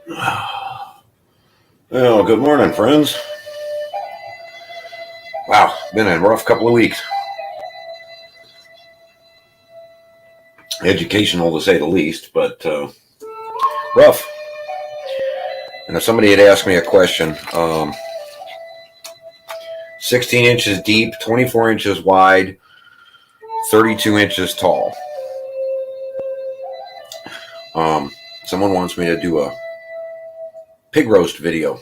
Well, good morning, friends. Wow, been a rough couple of weeks. Educational to say the least, but rough. And if somebody had asked me a question, 16 inches deep, 24 inches wide, 32 inches tall. Someone wants me to do a pig roast video,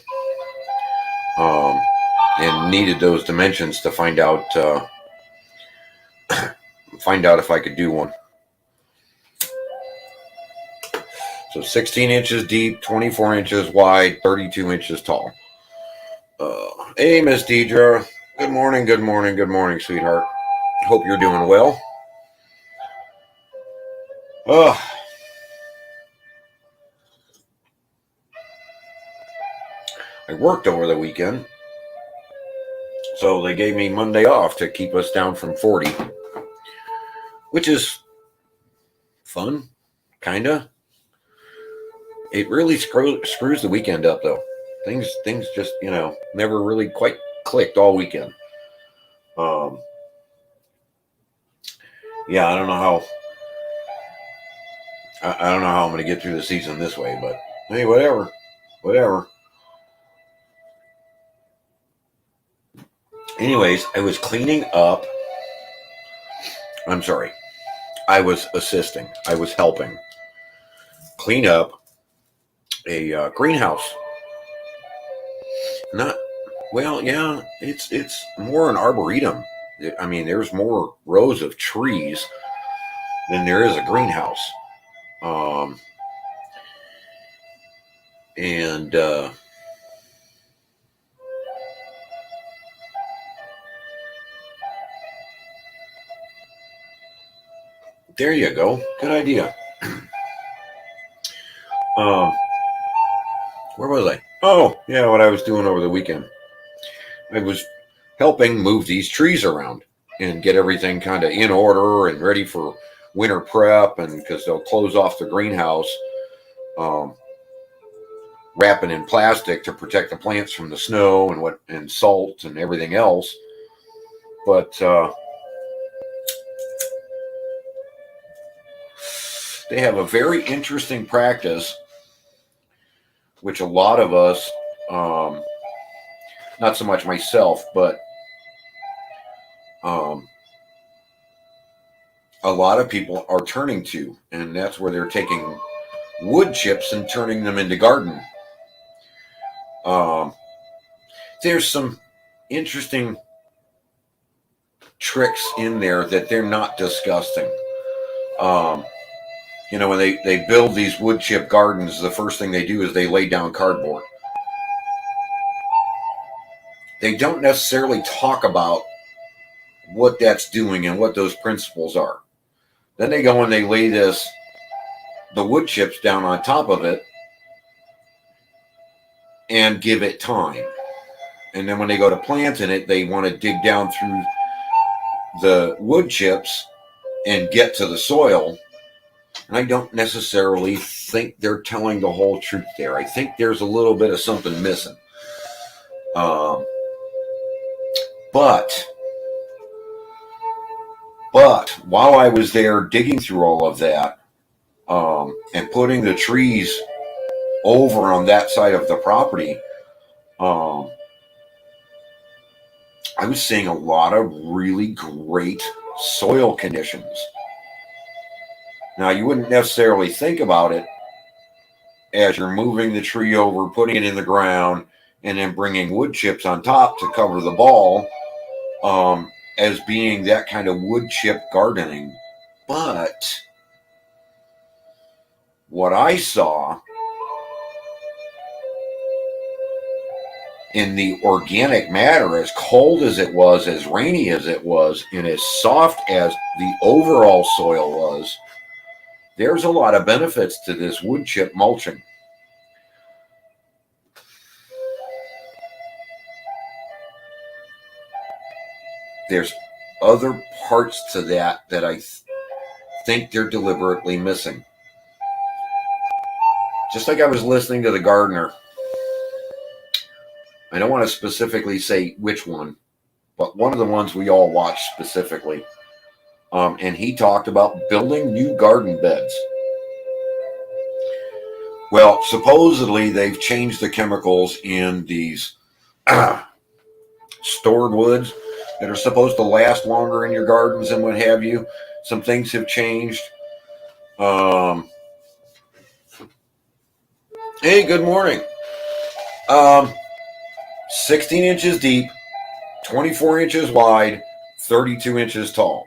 and needed those dimensions to find out if I could do one. So 16 inches deep, 24 inches wide, 32 inches tall. Hey, Miss Deidre. Good morning, good morning, good morning, sweetheart. Hope you're doing well. I worked over the weekend, so they gave me Monday off to keep us down from 40, which is fun, kinda. It really screws the weekend up, though. Things just, never really quite clicked all weekend. Yeah, I don't know how I'm going to get through the season this way, but hey, whatever. Anyways, I was cleaning up. I'm sorry. I was assisting. I was helping clean up a greenhouse. Not well, yeah. It's more an arboretum. I mean, there's more rows of trees than there is a greenhouse. And there you go. Good idea. Where was I? Oh, yeah, what I was doing over the weekend. I was helping move these trees around and get everything kind of in order and ready for winter prep, and because they'll close off the greenhouse, wrapping in plastic to protect the plants from the snow and salt and everything else. But they have a very interesting practice, which a lot of us, not so much myself, but a lot of people are turning to, and that's where they're taking wood chips and turning them into garden. There's some interesting tricks in there that they're not disgusting. When they build these wood chip gardens, the first thing they do is they lay down cardboard. They don't necessarily talk about what that's doing and what those principles are. Then they go and they lay the wood chips down on top of it and give it time. And then when they go to plant in it, they want to dig down through the wood chips and get to the soil. And I don't necessarily think they're telling the whole truth there. I think there's a little bit of something missing. But while I was there digging through all of that, and putting the trees over on that side of the property, I was seeing a lot of really great soil conditions. Now, you wouldn't necessarily think about it as you're moving the tree over, putting it in the ground, and then bringing wood chips on top to cover the ball, as being that kind of wood chip gardening. But what I saw in the organic matter, as cold as it was, as rainy as it was, and as soft as the overall soil was, there's a lot of benefits to this wood chip mulching. There's other parts to that I think they're deliberately missing. just like I was listening to the gardener. I don't want to specifically say which one, but one of the ones we all watched specifically. And he talked about building new garden beds. Well, supposedly they've changed the chemicals in these stored woods that are supposed to last longer in your gardens and what have you. Some things have changed. Hey, good morning. 16 inches deep, 24 inches wide, 32 inches tall.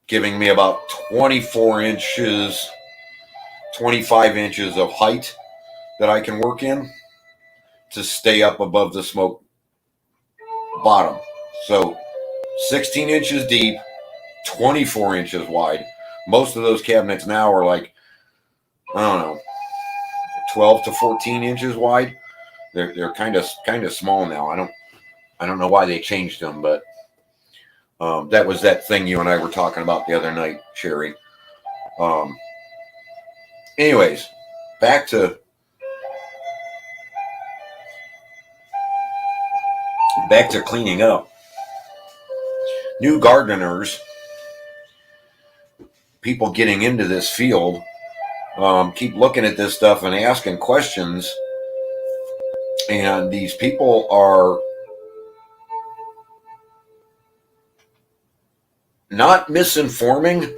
Giving me about 24 inches, 25 inches of height that I can work in to stay up above the smoke bottom. So 16 inches deep, 24 inches wide. Most of those cabinets now are like, I don't know, 12 to 14 inches wide. They're kind of small now. I don't know why they changed them, but that was that thing you and I were talking about the other night, Sherry. Anyways, back to cleaning up. New gardeners, people getting into this field, keep looking at this stuff and asking questions. And these people are not misinforming.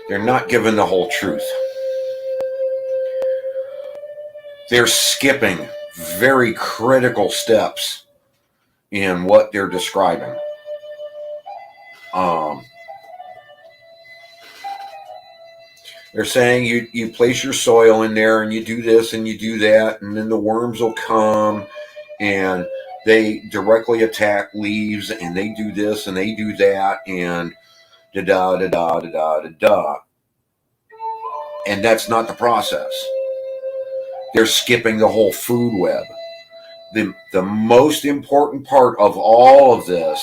They're not giving the whole truth. They're skipping very critical steps in what they're describing. They're saying you place your soil in there and you do this and you do that, and then the worms will come and they directly attack leaves and they do this and they do that and da-da-da-da-da-da-da. And that's not the process. They're skipping the whole food web. The most important part of all of this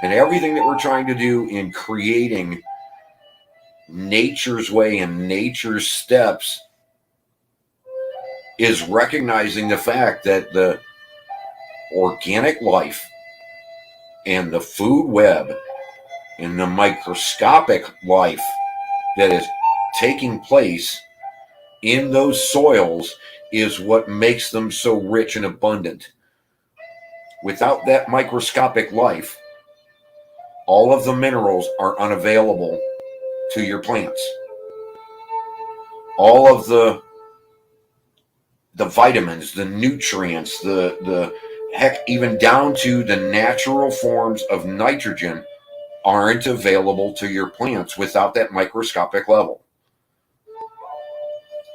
and everything that we're trying to do in creating nature's way and nature's steps is recognizing the fact that the organic life and the food web and the microscopic life that is taking place in those soils is what makes them so rich and abundant. Without that microscopic life, all of the minerals are unavailable to your plants. All of the vitamins, the nutrients, the heck, even down to the natural forms of nitrogen aren't available to your plants without that microscopic level.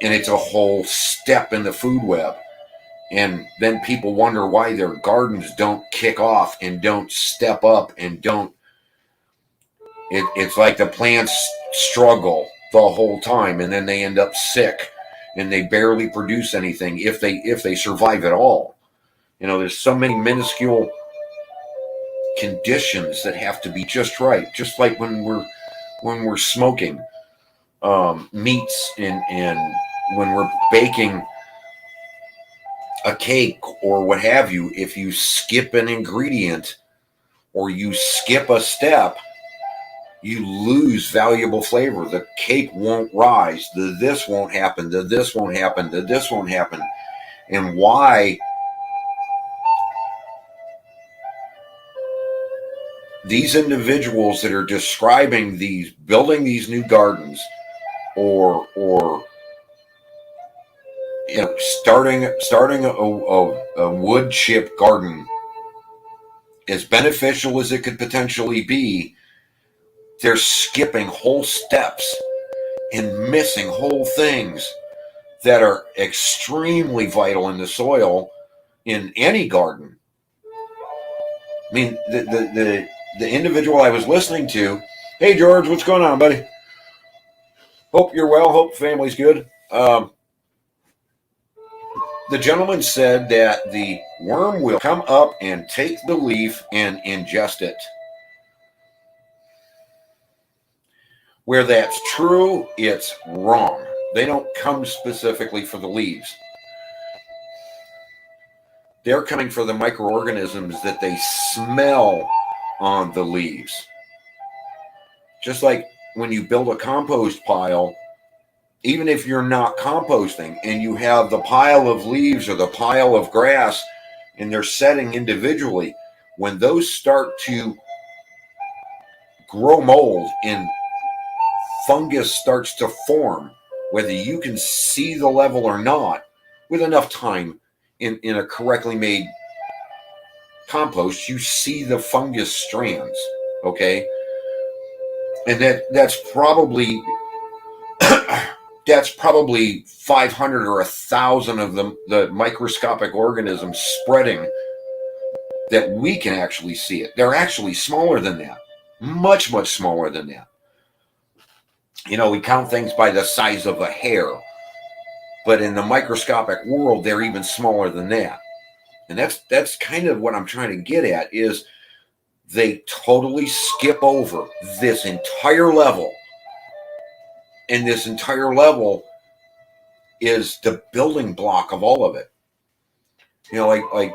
And it's a whole step in the food web. And then people wonder why their gardens don't kick off and don't step up and don't. It's like the plants struggle the whole time, and then they end up sick, and they barely produce anything if they survive at all. You know, there's so many minuscule conditions that have to be just right. Just like when we're smoking meats and when we're baking a cake or what have you, if you skip an ingredient or you skip a step, you lose valuable flavor. The cake won't rise. The this won't happen. The this won't happen. The this won't happen. And why these individuals that are describing these, building these new gardens or you know, starting a wood chip garden, as beneficial as it could potentially be, they're skipping whole steps and missing whole things that are extremely vital in the soil in any garden. I mean, the individual I was listening to, hey George, what's going on, buddy? Hope you're well. Hope family's good. The gentleman said that the worm will come up and take the leaf and ingest it. Where that's true, it's wrong. They don't come specifically for the leaves. They're coming for the microorganisms that they smell on the leaves. Just like when you build a compost pile, even if you're not composting and you have the pile of leaves or the pile of grass and they're setting individually, when those start to grow mold and fungus starts to form, whether you can see the level or not, with enough time in a correctly made compost, you see the fungus strands, okay? And that's probably 500 or 1,000 of the microscopic organisms spreading that we can actually see it. They're actually smaller than that, much, much smaller than that. You know, we count things by the size of a hair, but in the microscopic world, they're even smaller than that. And that's kind of what I'm trying to get at, is they totally skip over this entire level. And this entire level is the building block of all of it. You know, like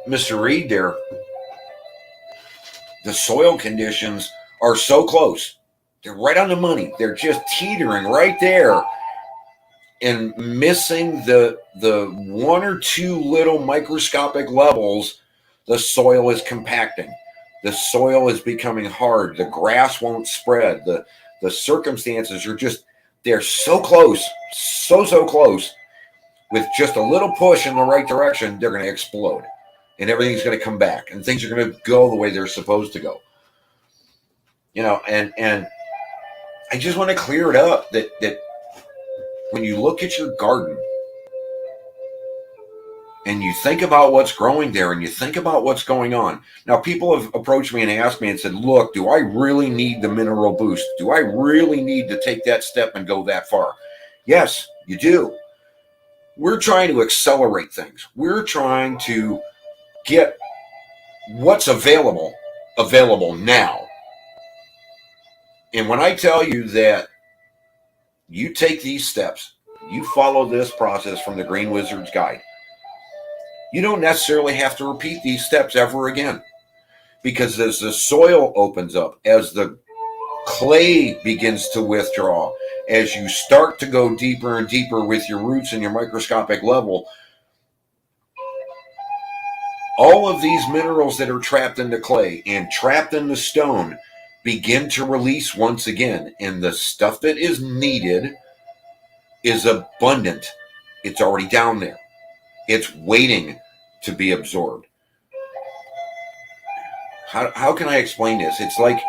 Mr. Reed there, the soil conditions are so close. They're right on the money. They're just teetering right there and missing the one or two little microscopic levels. The soil is compacting. The soil is becoming hard. The grass won't spread. The circumstances are just, they're so close, so close. With just a little push in the right direction, they're going to explode. And everything's going to come back. And things are going to go the way they're supposed to go. You know, and I just want to clear it up that when you look at your garden and you think about what's growing there and you think about what's going on. Now, people have approached me and asked me and said, look, do I really need the mineral boost? Do I really need to take that step and go that far? Yes, you do. We're trying to accelerate things. We're trying to get what's available now. And when I tell you that you take these steps, you follow this process from the Green Wizard's Guide, you don't necessarily have to repeat these steps ever again. Because as the soil opens up, as the clay begins to withdraw, as you start to go deeper and deeper with your roots and your microscopic level, all of these minerals that are trapped in the clay and trapped in the stone begin to release once again. And the stuff that is needed is abundant. It's already down there. It's waiting to be absorbed. How can I explain this? It's like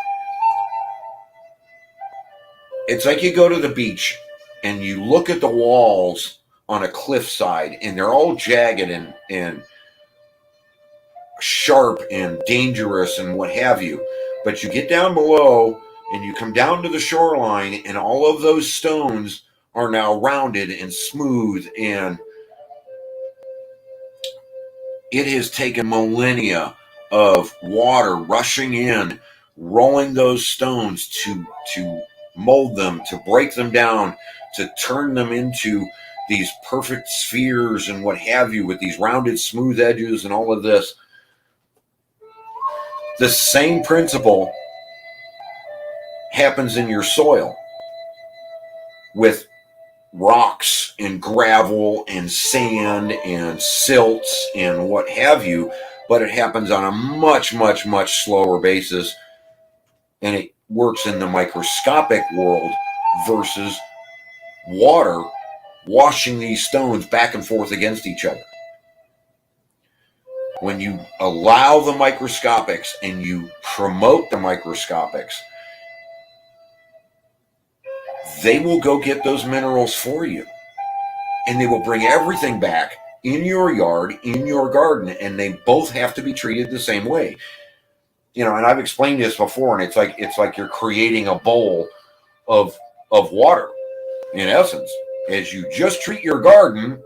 you go to the beach and you look at the walls on a cliffside and they're all jagged and sharp and dangerous and what have you. But you get down below and you come down to the shoreline and all of those stones are now rounded and smooth, and it has taken millennia of water rushing in, rolling those stones to mold them, to break them down, to turn them into these perfect spheres and what have you, with these rounded smooth edges and all of this. The same principle happens in your soil with rocks and gravel and sand and silts and what have you, but it happens on a much, much, much slower basis, and it works in the microscopic world versus water washing these stones back and forth against each other. When you allow the microscopics and you promote the microscopics, they will go get those minerals for you. And they will bring everything back in your yard, in your garden, and they both have to be treated the same way. You know, and I've explained this before, and it's like you're creating a bowl of water, in essence. As you just treat your garden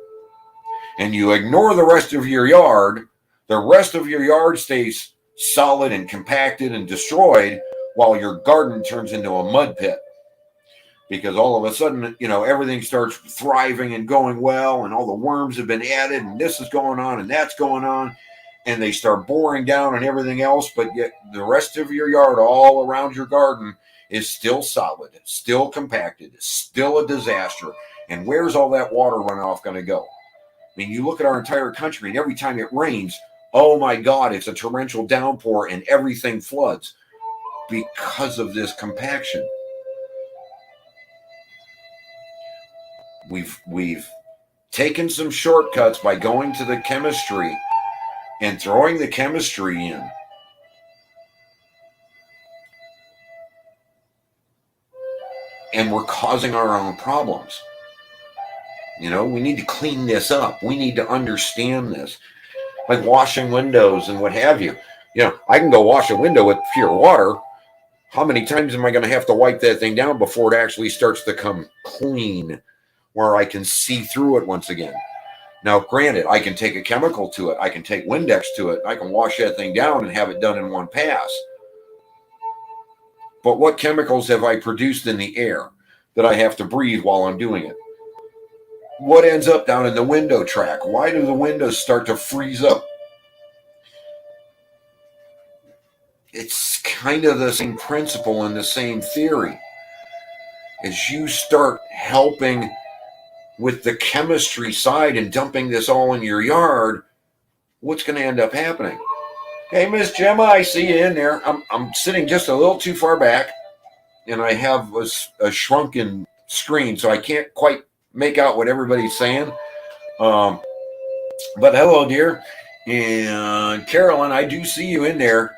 and you ignore the rest of your yard, the rest of your yard stays solid and compacted and destroyed while your garden turns into a mud pit. because all of a sudden, everything starts thriving and going well, and all the worms have been added, and this is going on, and that's going on, and they start boring down and everything else, but yet the rest of your yard, all around your garden, is still solid, still compacted, still a disaster. And where's all that water runoff going to go? I mean, you look at our entire country, and every time it rains, oh my God, it's a torrential downpour, and everything floods because of this compaction. We've taken some shortcuts by going to the chemistry and throwing the chemistry in. And we're causing our own problems. We need to clean this up. We need to understand this. Like washing windows and what have you. I can go wash a window with pure water. How many times am I going to have to wipe that thing down before it actually starts to come clean, where I can see through it once again? Now, granted, I can take a chemical to it. I can take Windex to it. I can wash that thing down and have it done in one pass. But what chemicals have I produced in the air that I have to breathe while I'm doing it? What ends up down in the window track? Why do the windows start to freeze up? It's kind of the same principle and the same theory. As you start helping with the chemistry side and dumping this all in your yard, what's going to end up happening? Hey, Miss Gemma, I see you in there. I'm sitting just a little too far back, and I have a shrunken screen, so I can't quite make out what everybody's saying. But hello, dear. And Carolyn, I do see you in there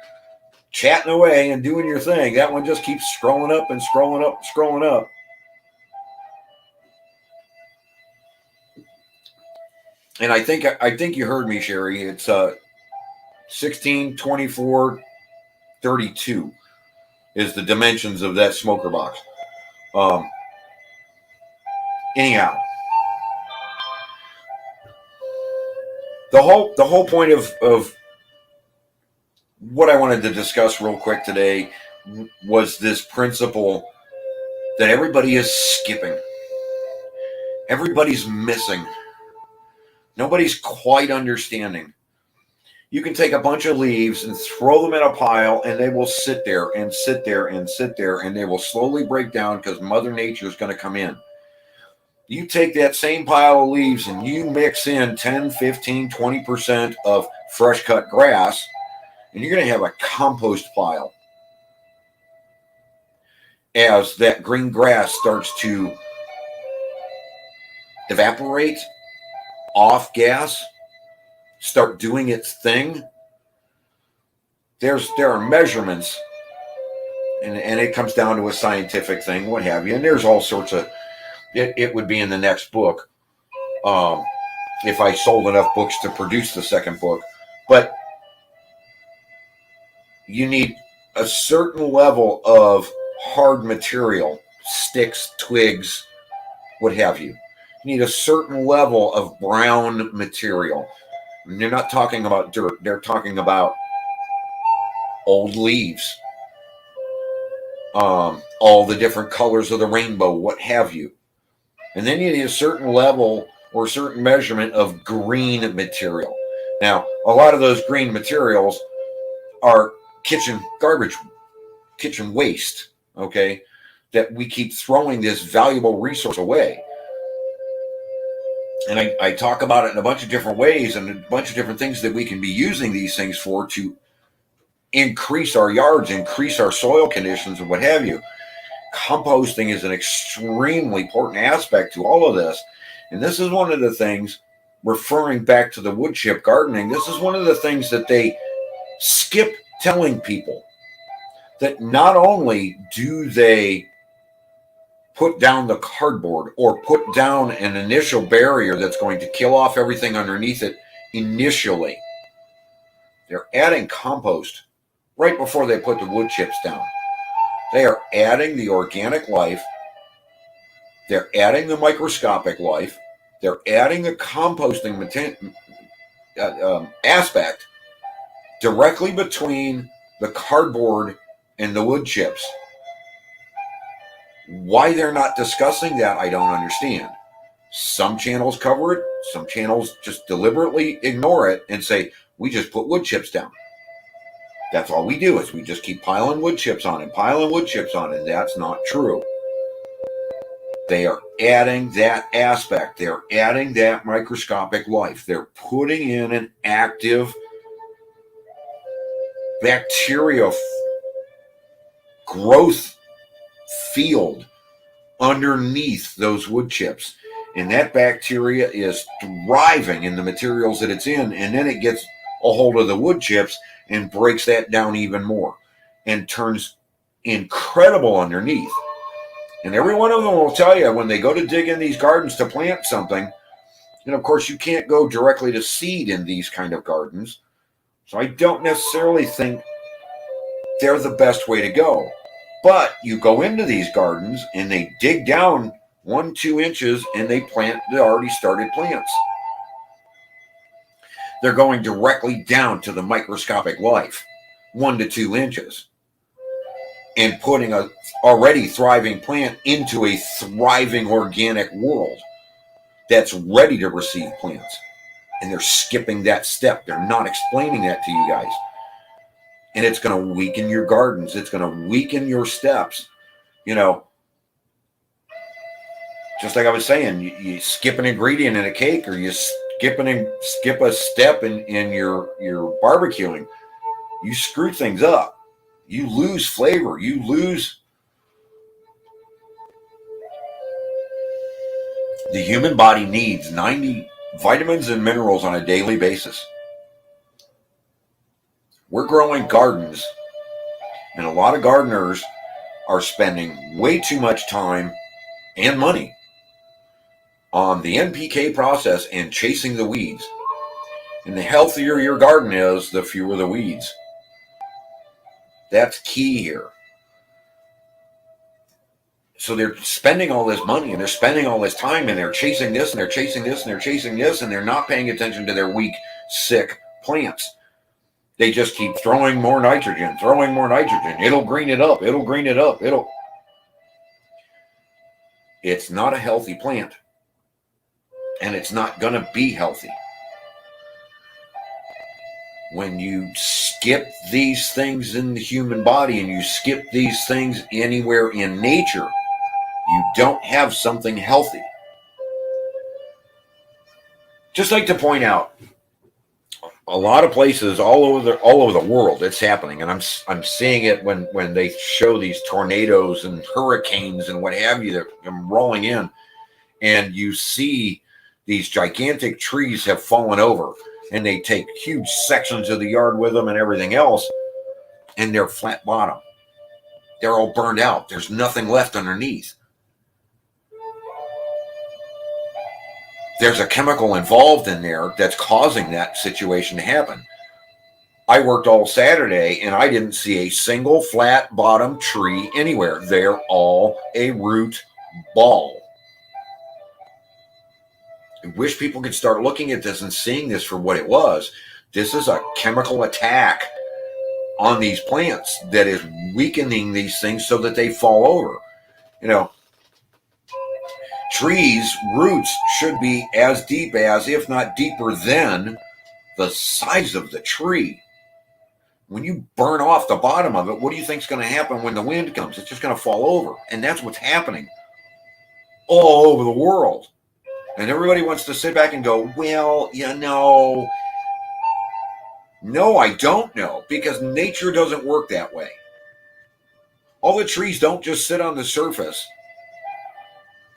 chatting away and doing your thing. That one just keeps scrolling up and scrolling up, scrolling up. And I think you heard me, Sherry. It's 16, 24, 32 is the dimensions of that smoker box. Anyhow, the whole point of what I wanted to discuss real quick today was this principle that everybody is skipping. Everybody's missing. Nobody's quite understanding. You can take a bunch of leaves and throw them in a pile, and they will sit there and sit there and sit there, and they will slowly break down because Mother Nature is going to come in. You take that same pile of leaves and you mix in 10, 15, 20% of fresh cut grass, and you're going to have a compost pile. As that green grass starts to evaporate, off gas, start doing its thing, there are measurements, and it comes down to a scientific thing, what have you, and there's all sorts of, it would be in the next book, if I sold enough books to produce the second book, but you need a certain level of hard material, sticks, twigs, what have you. You need a certain level of brown material. And they're not talking about dirt. They're talking about old leaves, all the different colors of the rainbow, what have you. And then you need a certain level or certain measurement of green material. Now, a lot of those green materials are kitchen garbage, kitchen waste, okay, that we keep throwing this valuable resource away. And I talk about it in a bunch of different ways and a bunch of different things that we can be using these things for to increase our yards, increase our soil conditions, and what have you. Composting is an extremely important aspect to all of this. And this is one of the things, referring back to the wood chip gardening, this is one of the things that they skip telling people, that not only do they put down the cardboard or put down an initial barrier that's going to kill off everything underneath it initially, they're adding compost right before they put the wood chips down. They are adding the organic life, they're adding the microscopic life, they're adding the composting aspect directly between the cardboard and the wood chips. Why they're not discussing that, I don't understand. Some channels cover it. Some channels just deliberately ignore it and say, we just put wood chips down. That's all we do, is we just keep piling wood chips on and piling wood chips on, and that's not true. They are adding that aspect. They're adding that microscopic life. They're putting in an active bacteria growth field underneath those wood chips. And that bacteria is thriving in the materials that it's in. And then it gets a hold of the wood chips and breaks that down even more and turns incredible underneath. And every one of them will tell you when they go to dig in these gardens to plant something, and of course you can't go directly to seed in these kind of gardens. So I don't necessarily think they're the best way to go. But you go into these gardens and they dig down 1-2 inches and they plant the already started plants. They're going directly down to the microscopic life, 1 to 2 inches, and putting a already thriving plant into a thriving organic world that's ready to receive plants. And they're skipping that step. They're not explaining that to you guys. And it's going to weaken your gardens. It's going to weaken your steps. You know, just like I was saying, you skip an ingredient in a cake, or you skip a step in your barbecuing, you screw things up. You lose flavor. You lose. The human body needs 90 vitamins and minerals on a daily basis. We're growing gardens, and a lot of gardeners are spending way too much time and money on the NPK process and chasing the weeds. And the healthier your garden is, the fewer the weeds. That's key here. So they're spending all this money and they're spending all this time and they're chasing this and they're chasing this and they're chasing this, and they're not paying attention to their weak, sick plants. They just keep throwing more nitrogen. It'll green it up. It's not a healthy plant. And it's not going to be healthy. When you skip these things in the human body and you skip these things anywhere in nature, you don't have something healthy. Just like to point out, a lot of places all over the world, it's happening, and I'm seeing it when they show these tornadoes and hurricanes and what have you that come rolling in, and you see these gigantic trees have fallen over, and they take huge sections of the yard with them and everything else, and they're flat bottom. They're all burned out. There's nothing left underneath. There's a chemical involved in there that's causing that situation to happen. I worked all Saturday and I didn't see a single flat bottom tree anywhere. They're all a root ball. I wish people could start looking at this and seeing this for what it was. This is a chemical attack on these plants that is weakening these things so that they fall over. You know, trees' roots should be as deep as, if not deeper than, the size of the tree. When you burn off the bottom of it, what do you think is going to happen when the wind comes? It's just going to fall over. And that's what's happening all over the world. And everybody wants to sit back and go, well, you know. No, I don't know, because nature doesn't work that way. All the trees don't just sit on the surface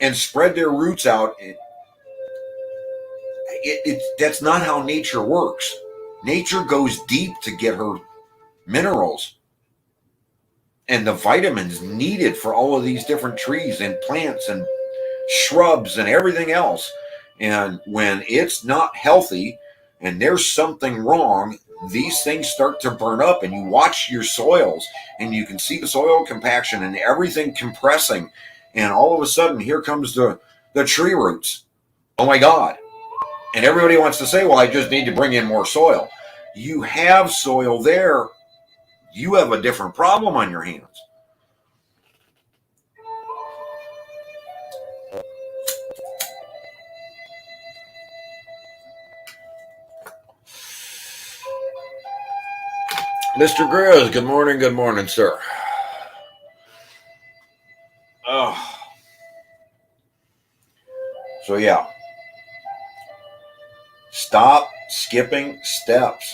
and spread their roots out. That's not how nature works. Nature goes deep to get her minerals and the vitamins needed for all of these different trees and plants and shrubs and everything else. And when it's not healthy and there's something wrong, these things start to burn up, and you watch your soils and you can see the soil compaction and everything compressing. And all of a sudden, here comes the tree roots. Oh my God. And everybody wants to say, well, I just need to bring in more soil. You have soil there. You have a different problem on your hands. Mr. Grizz, good morning, sir. Oh. So yeah, stop skipping steps.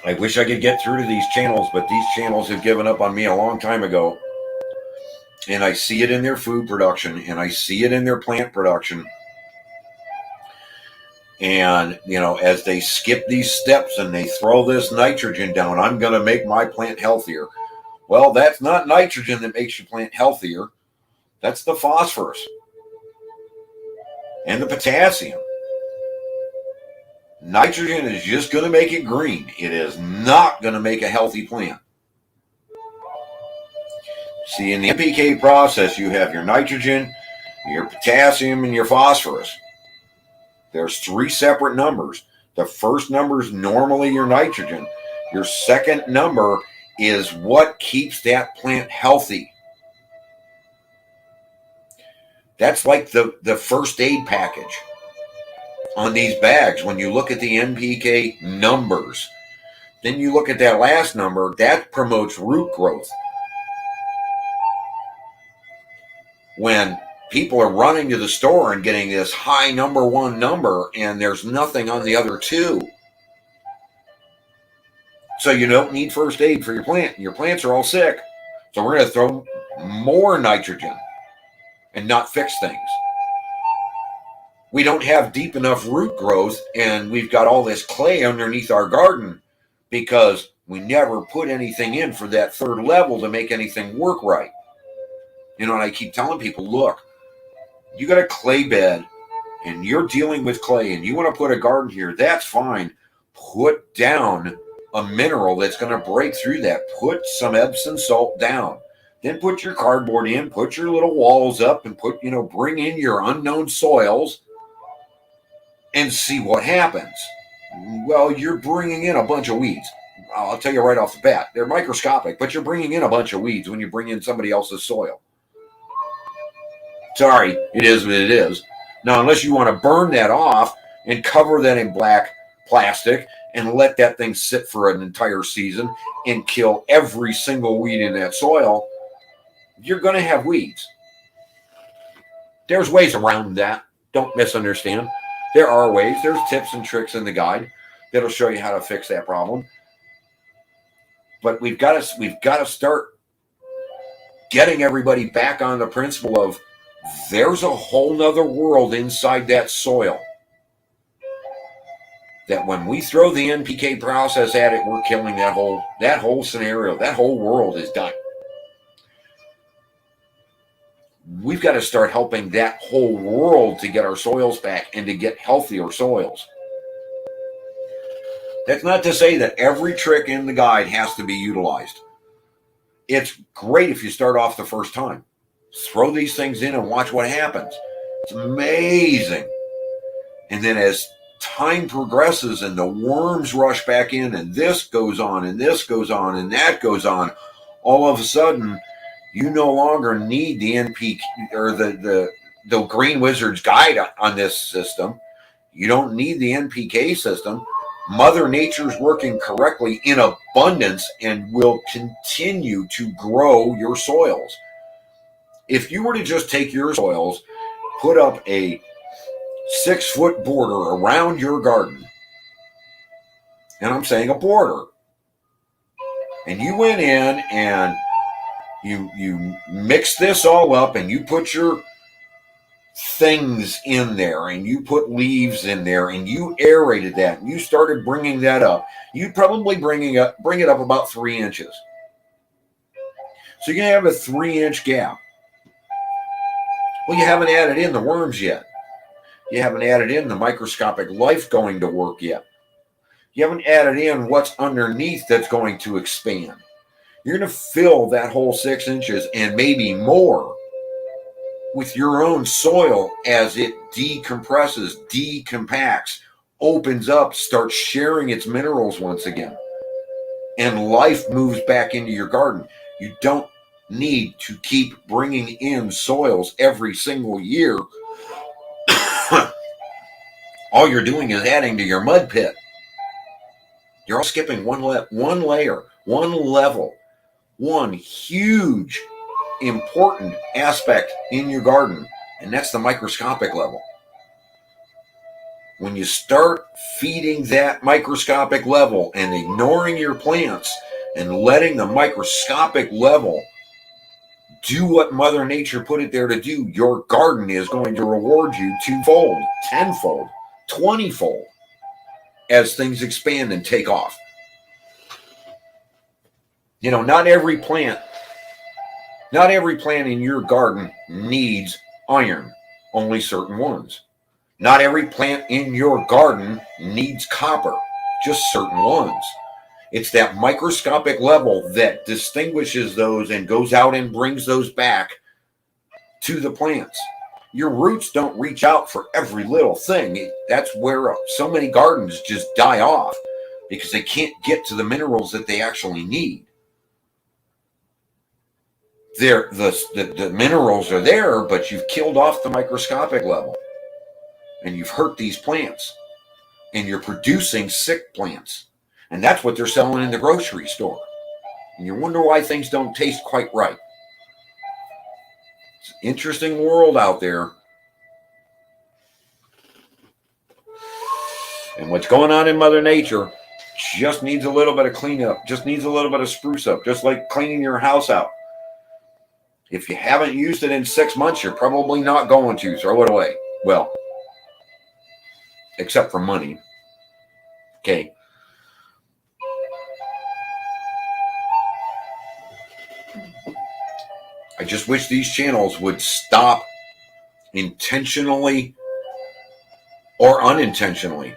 I wish I could get through to these channels, but these channels have given up on me a long time ago. And I see it in their food production, and I see it in their plant production. And, you know, as they skip these steps and they throw this nitrogen down, I'm going to make my plant healthier. Well, that's not nitrogen that makes your plant healthier. That's the phosphorus and the potassium. Nitrogen is just going to make it green. It is not going to make a healthy plant. See, in the NPK process, you have your nitrogen, your potassium, and your phosphorus. There's 3 separate numbers. The first number is normally your nitrogen. Your second number is what keeps that plant healthy. That's like the first aid package on these bags. When you look at the NPK numbers, then you look at that last number, that promotes root growth. When people are running to the store and getting this high number 1 number and there's nothing on the other 2. So you don't need first aid for your plant. Your plants are all sick. So we're going to throw more nitrogen and not fix things. We don't have deep enough root growth, and we've got all this clay underneath our garden because we never put anything in for that 3rd level to make anything work right. You know, and I keep telling people, look, you got a clay bed and you're dealing with clay and you want to put a garden here, that's fine. Put down a mineral that's going to break through that. Put some Epsom salt down. Then put your cardboard in, put your little walls up, and bring in your unknown soils and see what happens. Well, you're bringing in a bunch of weeds. I'll tell you right off the bat, they're microscopic, but you're bringing in a bunch of weeds when you bring in somebody else's soil. Sorry, it is what it is. Now, unless you want to burn that off and cover that in black plastic and let that thing sit for an entire season and kill every single weed in that soil, you're going to have weeds. There's ways around that. Don't misunderstand. There are ways. There's tips and tricks in the guide that'll show you how to fix that problem. But we've got to start getting everybody back on the principle of there's a whole nother world inside that soil. That when we throw the NPK process at it, we're killing that whole scenario. That whole world is done. We've got to start helping that whole world to get our soils back and to get healthier soils. That's not to say that every trick in the guide has to be utilized. It's great if you start off the first time. Throw these things in and watch what happens. It's amazing. And then as time progresses and the worms rush back in and this goes on and this goes on and that goes on, all of a sudden you no longer need the NPK or the Green Wizard's guide on this system. You don't need the NPK system. Mother Nature's working correctly in abundance and will continue to grow your soils. If you were to just take your soils, put up a 6-foot border around your garden, and I'm saying a border, and you went in and you mix this all up and you put your things in there and you put leaves in there and you aerated that and you started bringing that up, you'd probably bring it up about 3 inches. So you're going to have a 3-inch gap. Well, you haven't added in the worms yet. You haven't added in the microscopic life going to work yet. You haven't added in what's underneath that's going to expand. You're going to fill that whole 6 inches and maybe more with your own soil as it decompresses, decompacts, opens up, starts sharing its minerals once again. And life moves back into your garden. You don't need to keep bringing in soils every single year all you're doing is adding to your mud pit. You're all skipping one layer, one level, one huge important aspect in your garden, and that's the microscopic level. When you start feeding that microscopic level and ignoring your plants and letting the microscopic level do what Mother Nature put it there to do, your garden is going to reward you twofold, tenfold, 20-fold as things expand and take off. You know, not every plant in your garden needs iron, only certain ones. Not every plant in your garden needs copper, just certain ones. It's that microscopic level that distinguishes those and goes out and brings those back to the plants. Your roots don't reach out for every little thing. That's where so many gardens just die off, because they can't get to the minerals that they actually need. The minerals are there, but you've killed off the microscopic level. And you've hurt these plants. And you're producing sick plants. And that's what they're selling in the grocery store. And you wonder why things don't taste quite right. It's an interesting world out there. And what's going on in Mother Nature just needs a little bit of cleanup. Just needs a little bit of spruce up. Just like cleaning your house out. If you haven't used it in 6 months, you're probably not going to. Throw it away. Well, except for money. Okay. I just wish these channels would stop intentionally or unintentionally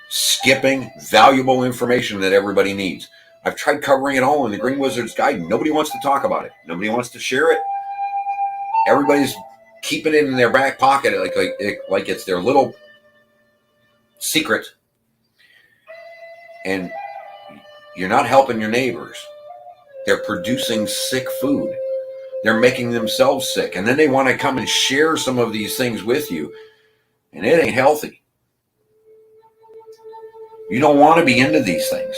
skipping valuable information that everybody needs. I've tried covering it all in the Green Wizard's Guide. Nobody wants to talk about it. Nobody wants to share it. Everybody's keeping it in their back pocket like it's their little secret. And you're not helping your neighbors. They're producing sick food. They're making themselves sick. And then they want to come and share some of these things with you. And it ain't healthy. You don't want to be into these things.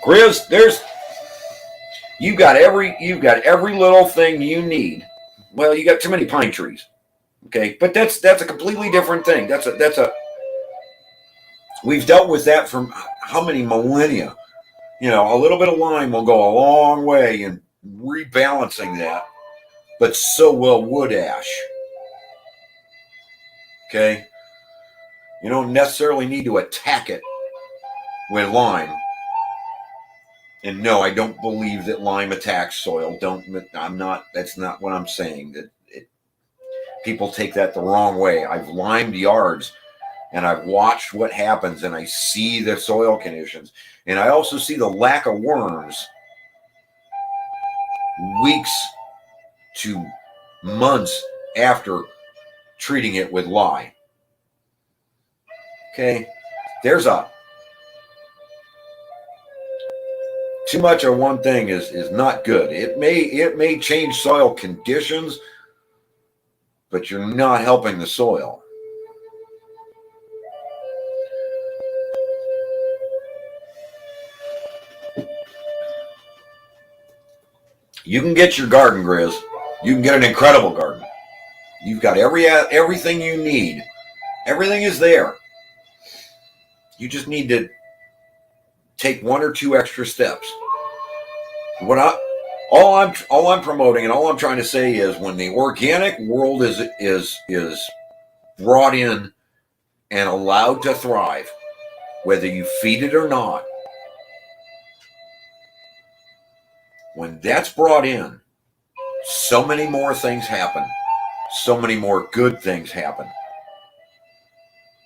Grizz, you've got every little thing you need. Well, you got too many pine trees. Okay, but that's a completely different thing. We've dealt with that for how many millennia? You know, a little bit of lime will go a long way in rebalancing that, but so will wood ash. Okay, you don't necessarily need to attack it with lime. And no, I don't believe that lime attacks soil. That's not what I'm saying. People take that the wrong way. I've limed yards and I've watched what happens and I see the soil conditions. And I also see the lack of worms weeks to months after treating it with lye. Okay, there's too much of one thing is not good. It may change soil conditions, but you're not helping the soil. You can get your garden, Grizz. You can get an incredible garden. You've got everything you need. Everything is there. You just need to take 1 or 2 extra steps. All I'm promoting and all I'm trying to say is when the organic world is brought in and allowed to thrive, whether you feed it or not, when that's brought in, so many more things happen. So many more good things happen.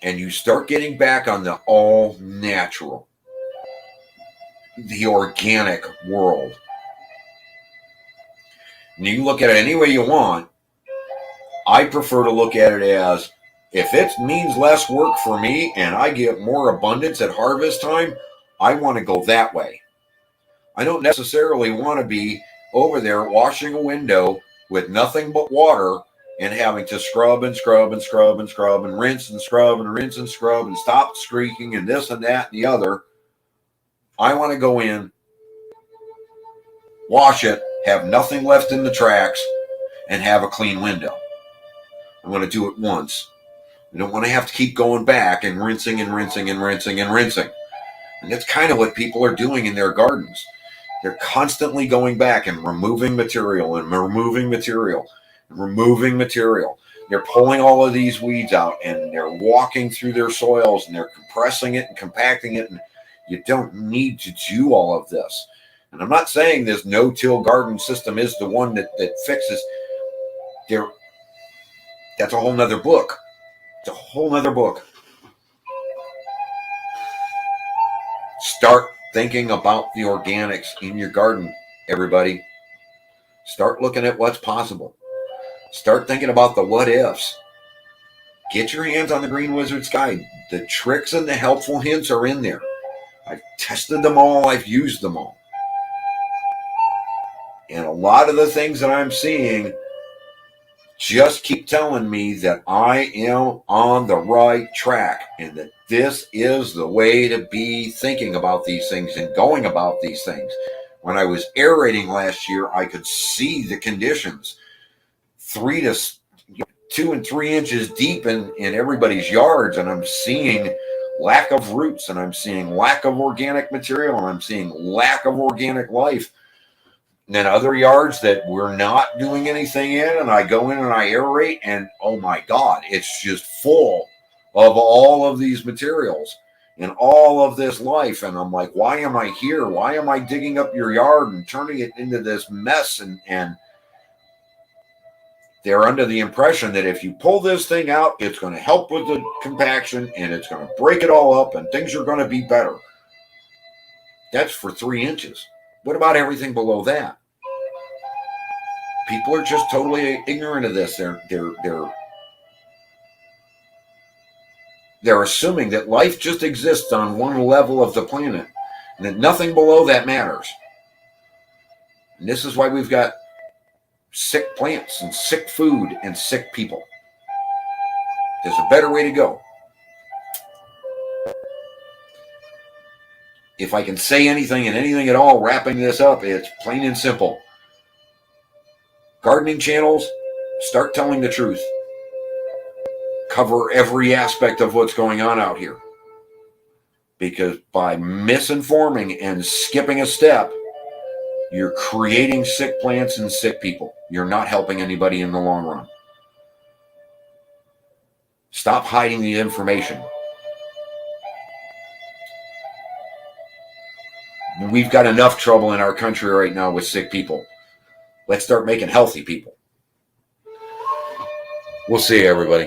And you start getting back on the all natural, the organic world. And you can look at it any way you want. I prefer to look at it as, if it means less work for me and I get more abundance at harvest time, I want to go that way. I don't necessarily want to be over there washing a window with nothing but water and having to scrub and scrub and scrub and scrub and rinse and scrub and rinse and scrub and stop streaking and this and that and the other. I want to go in, wash it, have nothing left in the tracks, and have a clean window. I want to do it once. I don't want to have to keep going back and rinsing and rinsing and rinsing and rinsing. And that's kind of what people are doing in their gardens. They're constantly going back and removing material and removing material and removing material. They're pulling all of these weeds out and they're walking through their soils and they're compressing it and compacting it. And you don't need to do all of this. And I'm not saying this no-till garden system is the one that fixes. That's a whole nother book. It's a whole nother book. Start thinking about the organics in your garden, everybody. Start looking at what's possible. Start thinking about the what ifs. Get your hands on the Green Wizard's Guide. The tricks and the helpful hints are in there. I've tested them all. I've used them all. And a lot of the things that I'm seeing just keep telling me that I am on the right track and that this is the way to be thinking about these things and going about these things. When I was aerating last year, I could see the conditions 2 and 3 inches deep in everybody's yards, and I'm seeing lack of roots, and I'm seeing lack of organic material, and I'm seeing lack of organic life. And then other yards that we're not doing anything in, and I go in and I aerate, and oh my God, it's just full of all of these materials and all of this life. And I'm like, why am I here? Why am I digging up your yard and turning it into this mess? And they're under the impression that if you pull this thing out, it's going to help with the compaction and it's going to break it all up and things are going to be better. That's for 3 inches. What about everything below that? People are just totally ignorant of this. They're assuming that life just exists on one level of the planet and that nothing below that matters. And this is why we've got sick plants and sick food and sick people. There's a better way to go. If I can say anything and anything at all wrapping this up, it's plain and simple. Gardening channels, start telling the truth. Cover every aspect of what's going on out here. Because by misinforming and skipping a step, you're creating sick plants and sick people. You're not helping anybody in the long run. Stop hiding the information. We've got enough trouble in our country right now with sick people. Let's start making healthy people. We'll see you, everybody.